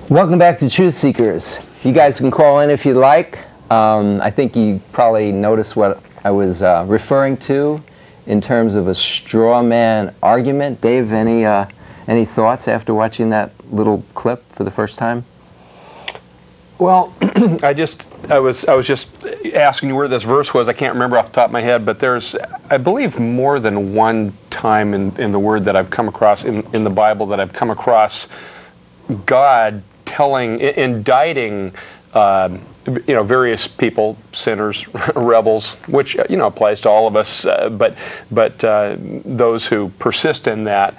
Welcome back to Truth Seekers. You guys can call in if you like. I think you probably noticed what I was referring to in terms of a straw man argument. Dave, any thoughts after watching that little clip for the first time? Well, I was just asking you where this verse was. I can't remember off the top of my head, but there's, I believe, more than one time in the Word that I've come across in the Bible that I've come across God indicting, various people, sinners, rebels, which applies to all of us, but those who persist in that,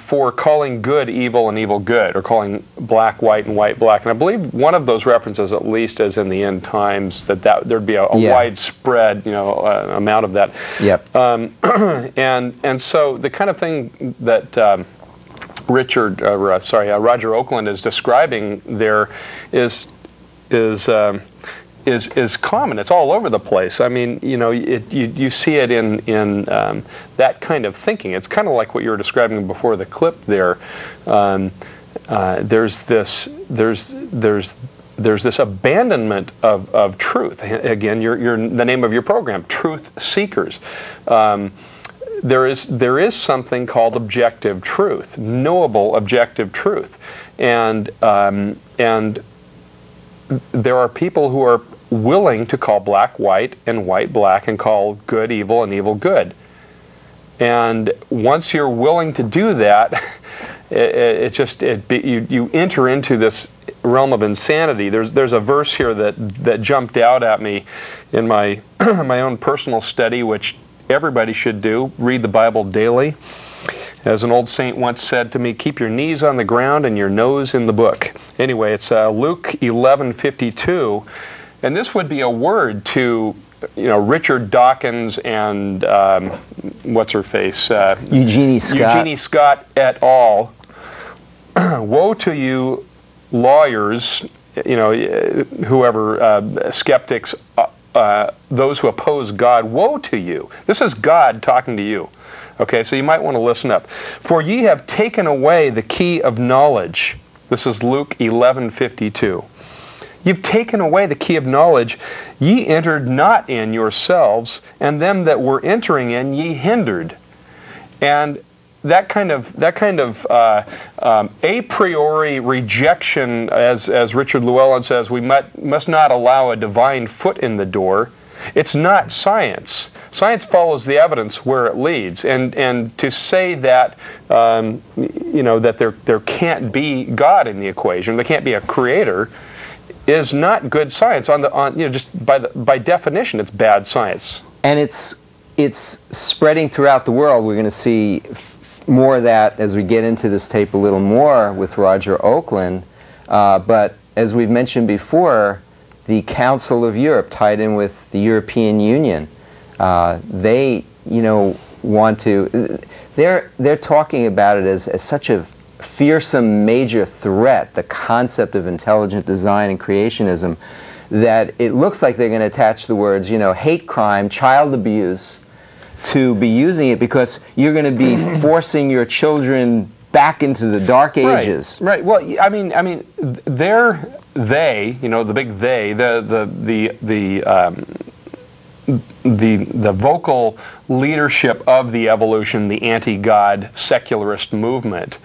for calling good evil and evil good, or calling black white and white black. And I believe one of those references, at least, as in the end times, that there'd be a widespread amount of that. Yep. And so the kind of thing that Roger Oakland is describing there is common. It's all over the place. I mean, you see it in that kind of thinking. It's kind of like what you were describing before the clip there. There's this abandonment of truth. Again, the name of your program, Truth Seekers. There is something called objective truth, knowable objective truth, and there are people who are willing to call black white and white black, and call good evil and evil good. And once you're willing to do that, you enter into this realm of insanity. There's a verse here that jumped out at me in my my own personal study, which everybody should do. Read the Bible daily. As an old saint once said to me, keep your knees on the ground and your nose in the book. Anyway, it's Luke 11:52, and this would be a word to Richard Dawkins and what's her face, Eugenie Scott et al. Woe to you, lawyers, whoever, skeptics, those who oppose God, woe to you. This is God talking to you. Okay, so you might want to listen up. For ye have taken away the key of knowledge. This is Luke 11:52. You've taken away the key of knowledge. Ye entered not in yourselves, and them that were entering in ye hindered. And that kind of a priori rejection, as Richard Llewellyn says, we must not allow a divine foot in the door. It's not science. Science follows the evidence where it leads, and to say that that there can't be God in the equation, there can't be a creator, is not good science. Just by definition, it's bad science. And it's spreading throughout the world. We're going to see more of that as we get into this tape a little more with Roger Oakland. But as we've mentioned before, the Council of Europe, tied in with the European Union, they want to. They're talking about it as such a fearsome major threat, the concept of intelligent design and creationism, that it looks like they're going to attach the words, hate crime, child abuse, to be using it, because you're going to be forcing your children back into the dark ages. Right. Well, I mean, they, the big they, the vocal leadership of the evolution, the anti-God secularist movement,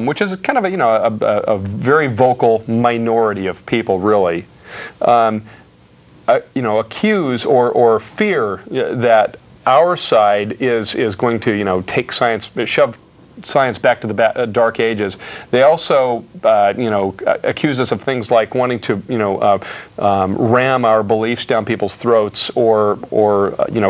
which is kind of a very vocal minority of people, really, accuse or fear that our side is going to take science, shove science back to the dark ages. They also accuse us of things like wanting to ram our beliefs down people's throats, or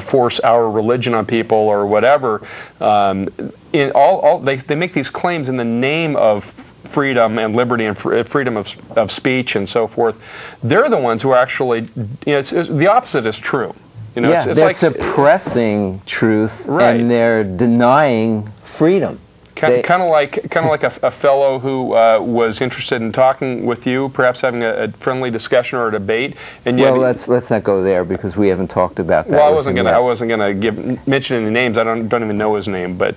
force our religion on people, or whatever. They make these claims in the name of freedom and liberty and freedom of speech and so forth. They're the ones who are actually, the opposite is true. They're like suppressing truth, right, and they're denying freedom. Kind of like a fellow who was interested in talking with you, perhaps having a friendly discussion or a debate. And yet, well, let's not go there, because we haven't talked about that. Well, I wasn't gonna mention any names. I don't even know his name, but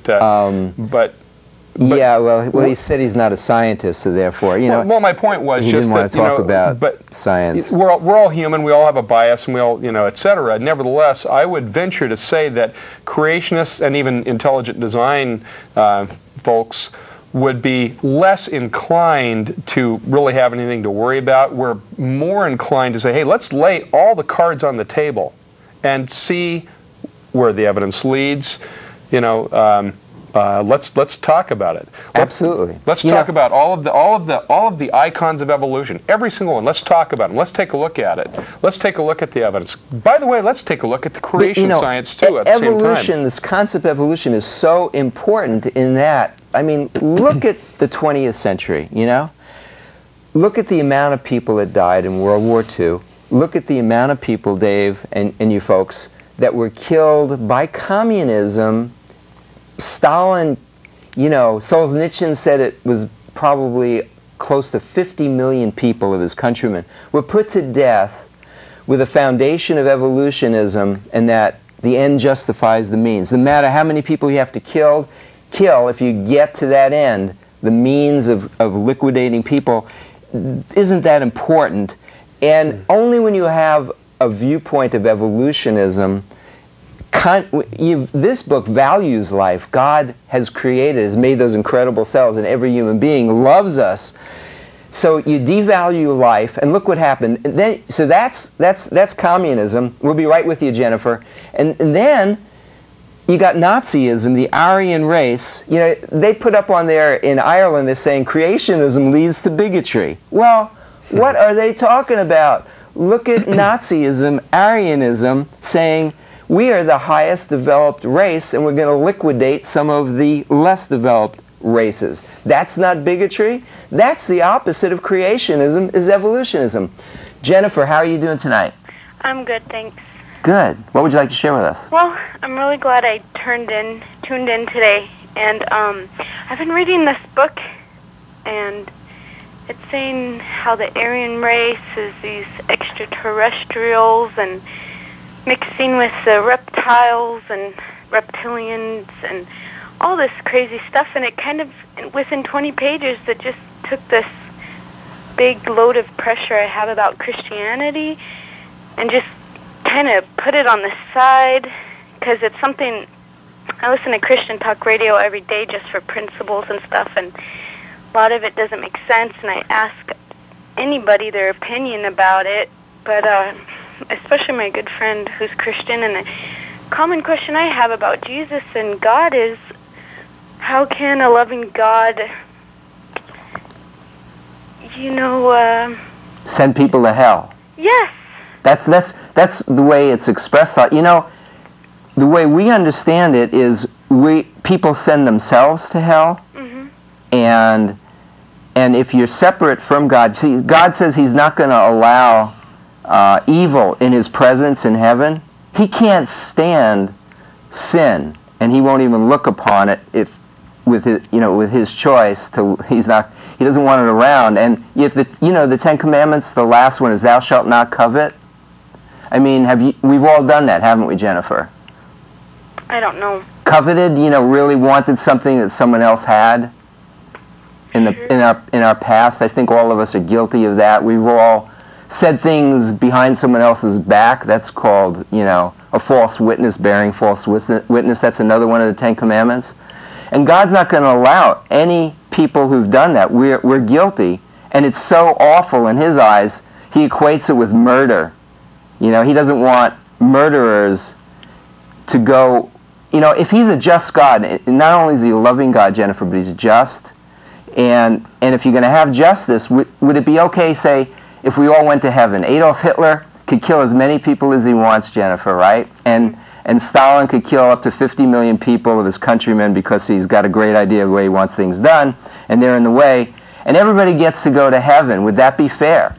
Yeah, well, he said he's not a scientist, so therefore, Well, my point was he just didn't want that, to talk about science. We're all human. We all have a bias, and we all, etc. Nevertheless, I would venture to say that creationists and even intelligent design folks would be less inclined to really have anything to worry about. We're more inclined to say, hey, let's lay all the cards on the table and see where the evidence leads. Let's talk about it. Absolutely. Let's talk about all of the icons of evolution. Every single one. Let's talk about them. Let's take a look at it. Let's take a look at the evidence. By the way, let's take a look at the creation science too at the same time. Evolution, this concept of evolution is so important in that, I mean, look at the 20th century, Look at the amount of people that died in World War II. Look at the amount of people, Dave, and you folks, that were killed by communism. Stalin, Solzhenitsyn said it was probably close to 50 million people of his countrymen were put to death with a foundation of evolutionism, and that the end justifies the means. No matter how many people you have to kill, if you get to that end, the means of liquidating people, isn't that important? And only when you have a viewpoint of evolutionism, this book values life. God has created, has made those incredible cells, and every human being loves us. So you devalue life, and look what happened. And then, so that's communism. We'll be right with you, Jennifer. And then you got Nazism, the Aryan race. They put up on there in Ireland, they're saying creationism leads to bigotry. Well, what are they talking about? Look at Nazism, Aryanism, saying we are the highest developed race and we're going to liquidate some of the less developed races. That's not bigotry. That's the opposite of creationism, is evolutionism. Jennifer, how are you doing tonight? I'm good, thanks. Good. What would you like to share with us? Well, I'm really glad I tuned in today, and I've been reading this book, and it's saying how the Aryan race is these extraterrestrials and mixing with the reptiles and reptilians and all this crazy stuff, and it kind of, within 20 pages, it just took this big load of pressure I have about Christianity and just kind of put it on the side, because it's something, I listen to Christian talk radio every day just for principles and stuff, and a lot of it doesn't make sense, and I ask anybody their opinion about it, but especially my good friend who's Christian, and the common question I have about Jesus and God is, how can a loving God, send people to hell? Yes. That's the way it's expressed. The way we understand it is people send themselves to hell, and if you're separate from God, see, God says He's not going to allow evil in His presence in heaven. He can't stand sin, and He won't even look upon it with His choice. He doesn't want it around. And if the Ten Commandments, the last one is "Thou shalt not covet." I mean, we've all done that, haven't we, Jennifer? I don't know. Coveted, really wanted something that someone else had in our past. I think all of us are guilty of that. We've all said things behind someone else's back. That's called, a false witness, bearing false witness. That's another one of the Ten Commandments. And God's not going to allow any people who've done that. We're guilty, and it's so awful in His eyes, He equates it with murder. He doesn't want murderers to go, if He's a just God, not only is He a loving God, Jennifer, but He's just, and if you're going to have justice, would it be okay, say, if we all went to heaven? Adolf Hitler could kill as many people as he wants, Jennifer, right? And Stalin could kill up to 50 million people of his countrymen because he's got a great idea of the way he wants things done, and they're in the way, and everybody gets to go to heaven. Would that be fair?